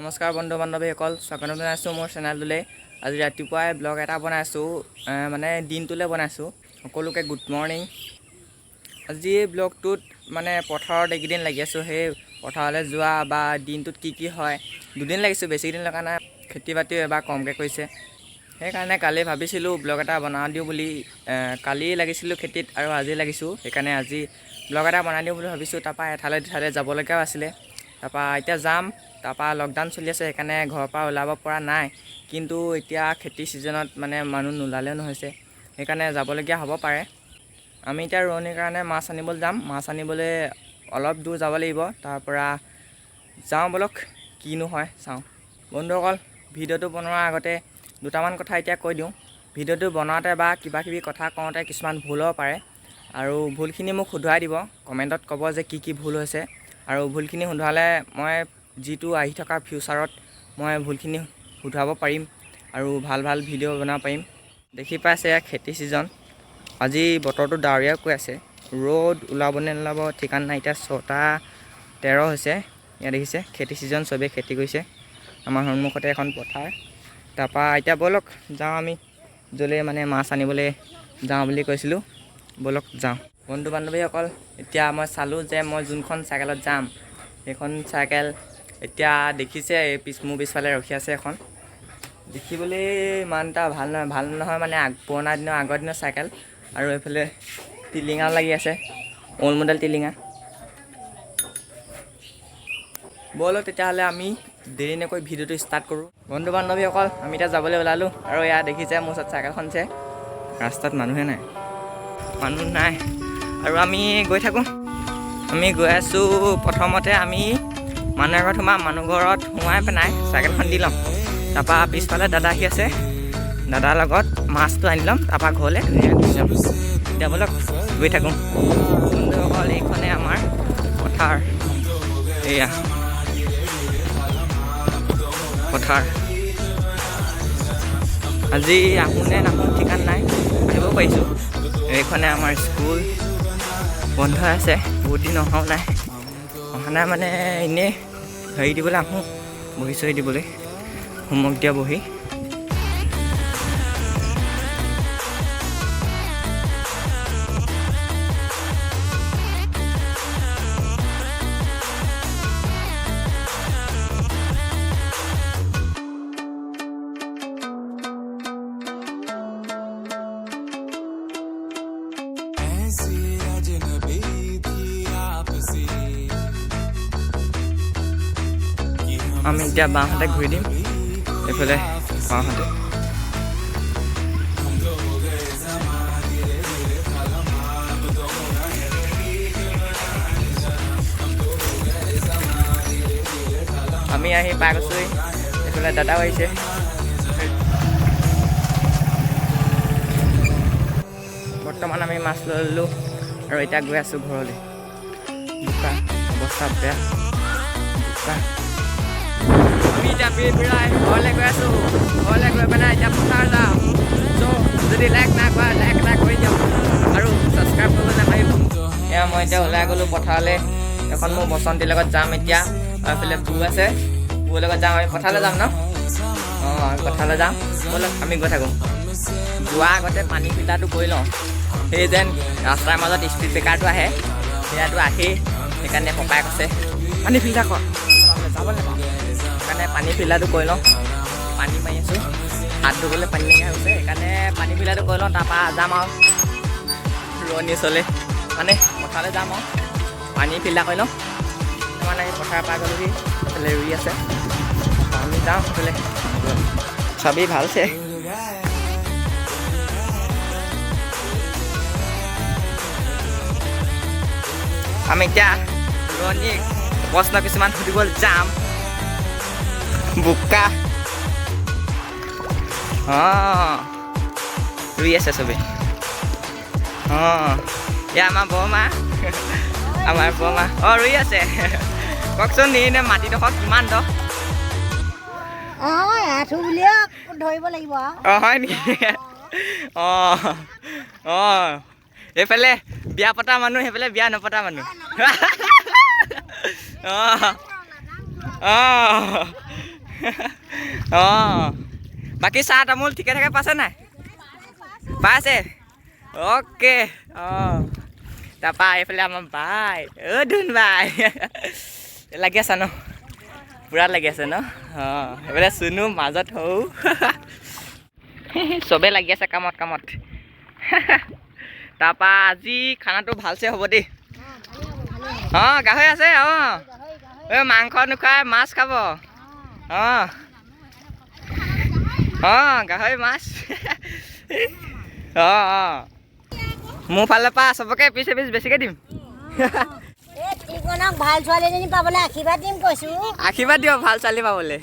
নমস্কাৰ বন্ধু বান্ধৱীসকল, স্বাগতম জনাইছোঁ মোৰ চেনেলটোলৈ। আজি ৰাতিপুৱাই ব্লগ এটা বনাইছোঁ, মানে দিনটোলৈ বনাইছোঁ। সকলোকে গুড মৰ্ণিং। আজি ব্লগটোত মানে পথাৰত এইকেইদিন লাগি আছোঁ। সেই পথাৰলৈ যোৱা বা দিনটোত কি হয়, দুদিন লাগিছোঁ, বেছি দিন লগা নাই। খেতি বাতিও এবাৰ কমকৈ কৰিছে, সেইকাৰণে কালি ভাবিছিলোঁ ব্লগ এটা বনাই দিওঁ বুলি। কালি লাগিছিলোঁ খেতিত আৰু আজি লাগিছোঁ, সেইকাৰণে আজি ব্লগ এটা বনাই দিওঁ বুলি ভাবিছোঁ। তাৰপৰা এঠাইলৈ যাবলগীয়াও আছিলে, তাৰপৰা এতিয়া যাম। তাৰপৰা লকডাউন চলি আছে, সেইকাৰণে ঘৰৰ পৰা ওলাব পৰা নাই। কিন্তু এতিয়া খেতি ছিজনত মানে মানুহ নোলালেও নহৈছে, সেইকাৰণে যাবলগীয়া হ'ব পাৰে। আমি এতিয়া ৰোৱনিৰ কাৰণে মাছ আনিবলৈ যাম। মাছ আনিবলৈ অলপ দূৰ যাব লাগিব, তাৰপৰা যাওঁ বলক, কিনো হয় চাওঁ। বন্ধুসকল, ভিডিঅ'টো বনোৱাৰ আগতে দুটামান কথা এতিয়া কৈ দিওঁ। ভিডিঅ'টো বনাওঁতে বা কিবাকিবি কথা কওঁতে কিছুমান ভুল হ'ব পাৰে, আৰু ভুলখিনি মোক শুধৰাই দিব। কমেণ্টত ক'ব যে কি ভুল হৈছে, আৰু ভুলখিনি শুধৰালে মই যিটো আহি থকা ফিউচাৰত মই ভুলখিনি শুধৰাব পাৰিম আৰু ভাল ভিডিঅ' বনাব পাৰিম। দেখি পাইছে এয়া খেতি ছিজন। আজি বতৰটো ডাৱৰীয়া কৈ আছে, ৰ'দ ওলাব নে নোলাব ঠিকান নাই। এতিয়া 6:13 হৈছে। ইয়াত দেখিছে খেতি ছিজন, চবেই খেতি কৰিছে। আমাৰ সন্মুখতে এখন পথাৰ। তাৰপৰা এতিয়া ব'লক যাওঁ, আমি য'লৈ মানে মাছ আনিবলৈ যাওঁ বুলি কৈছিলোঁ, ব'লক যাওঁ। বন্ধু বান্ধৱীসকল, এতিয়া মই চালোঁ যে মই যোনখন চাইকেলত যাম সেইখন চাইকেল এতিয়া দেখিছে মোৰ পিছফালে ৰখি আছে এখন। দেখিবলৈ ইমান এটা ভাল নহয় মানে পুৰণা দিনৰ আগৰ দিনৰ চাইকেল। আৰু এইফালে টিলিঙাও লাগি আছে, অল্ড মডেল টিলিঙা। ব'লক তেতিয়াহ'লে আমি দেৰি নকৰি ভিডিঅ'টো ষ্টাৰ্ট কৰোঁ। বন্ধু বান্ধৱীসকল, আমি এতিয়া যাবলৈ ওলালোঁ। আৰু এয়া দেখিছে মোৰ ওচৰত চাইকেলখন আছে। ৰাস্তাত মানুহ নাই আৰু আমি গৈ থাকোঁ। আমি গৈ আছোঁ। প্ৰথমতে আমি মানুহ এঘৰত সোমাম, মানুহ ঘৰত সোমাই পেলাই চাইকেলখন দি ল'ম। তাৰপৰা পিছফালে দাদা আহি আছে, দাদাৰ লগত মাছটো আনি ল'ম, তাৰপৰা ঘৰলৈ গুচি যাম। এতিয়া ব'লক গৈ থাকোঁ। বন্ধুসকল, এইখনে আমাৰ পথাৰ। এয়া পথাৰ। আজি আহোঁ নে নাহোঁ ঠিকান নাই, আহিব পাৰিছোঁ। এইখনে আমাৰ স্কুল, বন্ধ আছে, বহুত দিন অহাও নাই মানে এনেই হেৰি দিবলৈ আহোঁ, বহি চহি দিবলৈ, হোমৱৰ্ক দিয়া বহি। আমি এতিয়া বাওঁহাতে ঘূৰি দিম, এইফালে বাওঁহাতে। আমি আহি পাই গৈছোঁ, এইফালে দাদাও আহিছে। বৰ্তমান আমি মাছ লৈ ল'লোঁ আৰু এতিয়া গৈ আছোঁ ঘৰলৈ। বোকা, অৱস্থা বেয়া, বোকা। আমি এতিয়া বিৰাই ঘৰলৈ গৈ আছোঁ। ঘৰলৈ গৈ পেলাই এতিয়া পথাৰ যাম। যদি লাইক নাই কৰা, লাইক এটা কৰি দিয়ক আৰু ছাবস্ক্ৰাইব কৰিব নাপাহৰিব। এয়া মই এতিয়া ওলাই গ'লোঁ পথাৰলৈ। এখন মোৰ বসন্তীৰ লগত যাম এতিয়া, আৰু এইফালে বু আছে, বুৰ লগত যাম। আমি পথাৰলৈ যাম ন? আমি পথাৰলৈ যাম, ব'লক আমি গৈ থাকোঁ। যোৱাৰ আগতে পানী ফিল্টাৰটো কৰি লওঁ। সেই যেন ৰাস্তাৰ মাজত স্পীড ব্ৰেকাৰটো আহে, সেয়াটো আহেই। সেইকাৰণে ককাই কৈছে পানী ফিল্টাৰ কৰ, যাব নাপাওঁ। সেইকাৰণে পানী ফিল্টাৰটো কৰি লওঁ। পানী মাৰি আছোঁ, হাত ধুবলৈ পানী নাইকিয়া হৈছে, সেইকাৰণে পানী ফিল্টাৰটো কৰি লওঁ। তাৰপৰা যাম আৰু ৰোৱনী ওচৰলৈ, মানে পথাৰলৈ যাম আৰু পানী ফিল্টাৰ কৰি লওঁ। মানে পথাৰৰ পৰা গ'লোহি, সেইফালে ৰুই আছে, আমি যাওঁ সেইফালে। চাবি ভালছে। আমি এতিয়া ৰোৱনীক প্ৰশ্ন কিছুমান সুধিবলৈ যাম। বোকা ৰুই আছে চবেই। এয়া আমাৰ বৰমা, আমাৰ বৰমা ৰুই আছে। কওকচোন, এনে মাটিডোখৰ কিমান দ? ধৰিব লাগিব। হয় নেকি? এইফালে বিয়া পতা মানুহ, সেইফালে বিয়া নপতা মানুহ। অঁ অঁ বাকী চাহ তামোল ঠিকে থাকে পাইছে নাই পাইছে অ'কে অঁ তাৰপৰা এইফালে আমাৰ বাই ধুন বাই লাগি আছা ন পূৰা লাগি আছে ন অঁ সেইফালে চুনু মাজত হওঁ চবেই লাগি আছে কামত কামত তাৰপৰা আজি খানাটো ভালছে হ'ব দেই অঁ গাহৰি আছে অঁ এই মাংস নোখাই মাছ খাব অঁ অঁ গাহৰি মাছ অঁ অঁ মোৰ ফালৰ পৰা চবকে পিছ বেছিকৈ দিম ভাল ছোৱালী এজনী পাবলৈ আশীৰ্বাদ দিম কৈছো আশীৰ্বাদ দিয়ক ভাল ছোৱালী পাবলৈ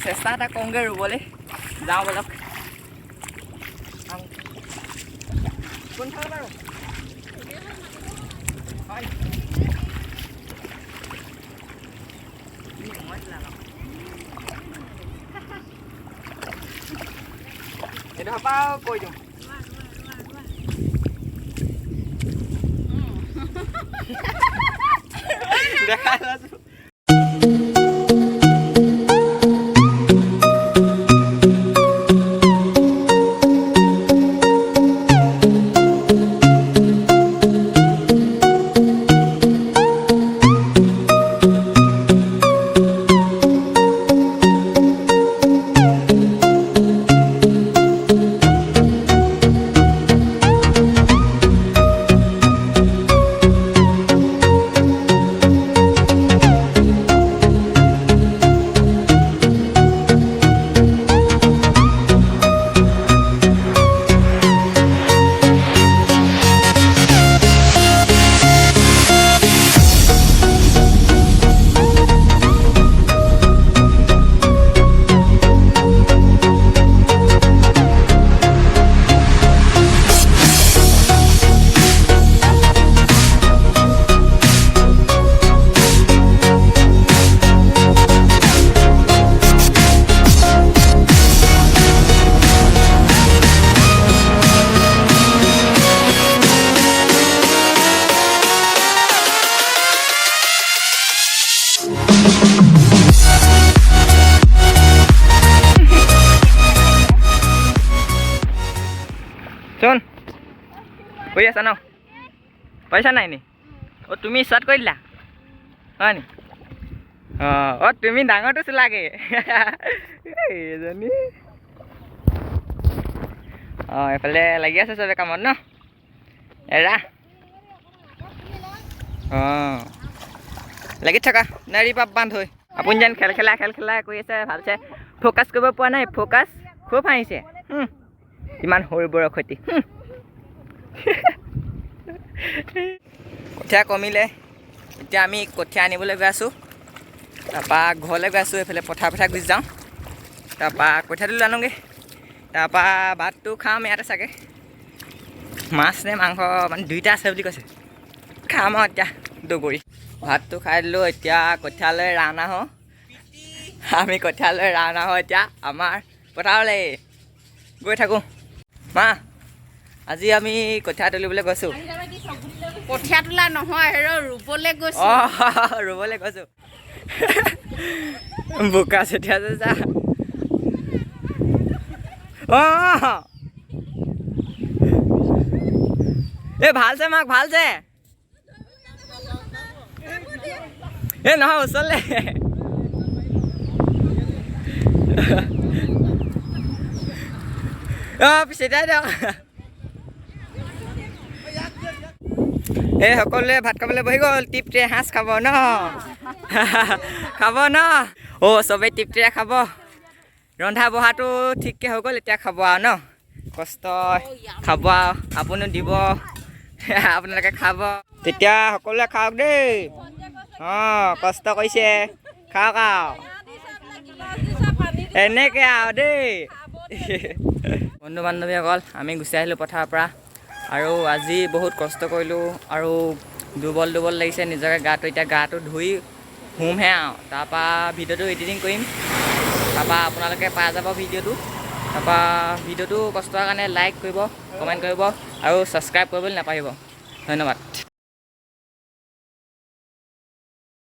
চেষ্টা এটা কৰোঁগৈ ৰুবলৈ যাওঁ বলক কোনফালে বাৰু হয় এইটো পৰা কৈ দিওঁ দেখাই আছো চোন কৰি আছা ন পইচা নাই নি অ' তুমি ষ্টাৰ্ট কৰি দিলা হয় নি অঁ তুমি ডাঙৰটো চোলাগে এইজনী অঁ এইফালে লাগি আছে চবে কামত ন এৰা অঁ লাগি থকা নাৰী পাপ বান্ধ হৈ আপুনি যেন খেল খেলা কৰি আছে ভালছে ফ'কাছ কৰিব পৰা নাই ফ'কাছ খুব হাঁহিছে ইমান সৰু বয়স সৈতে কঠীয়া কমিলে এতিয়া আমি কঠীয়া আনিবলৈ গৈ আছোঁ তাৰপৰা ঘৰলৈ গৈ আছোঁ এইফালে পথাৰ গুচি যাওঁ তাৰপৰা কঠীয়াটো লৈ আনোগৈ তাৰপৰা ভাতটো খাম ইয়াতে চাগে মাছ নে মাংস মানে দুইটা আছে বুলি কৈছে খাম আৰু এতিয়া দগৰি ভাতটো খাই দিলোঁ এতিয়া কঠীয়ালৈ ৰাওনা হওঁ আমি কঠীয়ালৈ ৰাওনা হওঁ এতিয়া আমাৰ পথাৰলৈ গৈ থাকোঁ মা আজি আমি কঠীয়া তুলিবলৈ গৈছোঁ কঠীয়া তোলা নহয় ৰুবলৈ গৈছো অঁ ৰুবলৈ গৈছোঁ বোকা চঠিয়া যে যা অঁ এই ভালছে মাক ভালছে এই নহয় ওচৰলৈ অঁ পিছতাই দিয়ক এই সকলোৱে ভাত খাবলৈ বহি গ'ল টিপটিৰে সাঁজ খাব ন খাব ন অ' চবেই টিপটিৰে খাব ৰন্ধা বঢ়াটো ঠিককৈ হৈ গ'ল এতিয়া খাব আৰু ন কষ্ট খাব আৰু আপুনিও দিব আপোনালোকে খাব তেতিয়া সকলোৱে খাওক দেই অঁ কষ্ট কৰিছে খাওক আৰু এনেকৈ আৰু দেই বন্ধু বান্ধৱীসকল আমি গুচি আহিলোঁ পথাৰৰ পৰা আৰু আজি বহুত কষ্ট কৰিলোঁ আৰু দুৰ্বল লাগিছে নিজকে গাটো এতিয়া গাটো ধুই শুমহে আৰু তাৰপৰা ভিডিঅ'টো এডিটিং কৰিম তাৰপৰা আপোনালোকে পাই যাব ভিডিঅ'টো তাৰপৰা ভিডিঅ'টো কষ্টৰ কাৰণে লাইক কৰিব কমেণ্ট কৰিব আৰু ছাবস্ক্ৰাইব কৰিবলৈ নাপাহৰিব ধন্যবাদ